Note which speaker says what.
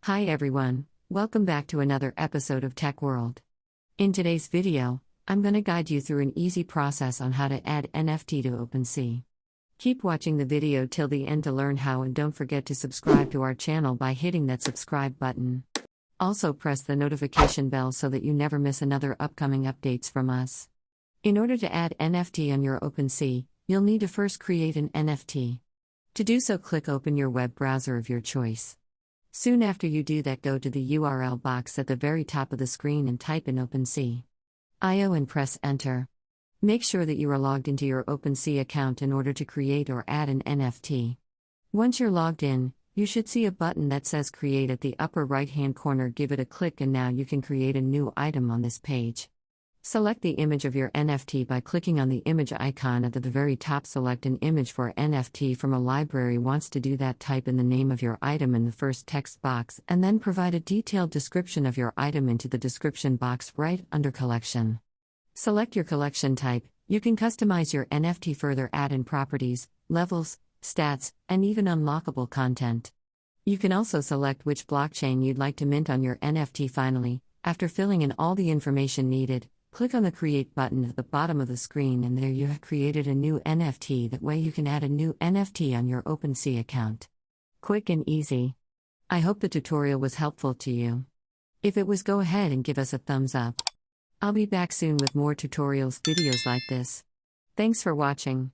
Speaker 1: Hi everyone, welcome back to another episode of Tech World. In today's video, I'm going to guide you through an easy process on how to add NFT to OpenSea. Keep watching the video till the end to learn how, and don't forget to subscribe to our channel by hitting that subscribe button. Also press the notification bell so that you never miss another upcoming updates from us. In order to add NFT on your OpenSea, you'll need to first create an NFT. To do so, click open your web browser of your choice. Soon after you do that, go to the URL box at the very top of the screen and type in OpenSea.io and press enter. Make sure that you are logged into your OpenSea account in order to create or add an NFT. Once you're logged in, you should see a button that says create at the upper right hand corner. Give it a click and now you can create a new item on this page. Select the image of your NFT by clicking on the image icon at the very top. Select an image for NFT from a library. Once to do that, type in the name of your item in the first text box and then provide a detailed description of your item into the description box right under collection. Select your collection type. You can customize your NFT further, add in properties, levels, stats, and even unlockable content. You can also select which blockchain you'd like to mint on your NFT. Finally, after filling in all the information needed, click on the Create button at the bottom of the screen and there you have created a new NFT. That way you can add a new NFT on your OpenSea account. Quick and easy. I hope the tutorial was helpful to you. If it was, go ahead and give us a thumbs up. I'll be back soon with more tutorials videos like this. Thanks for watching.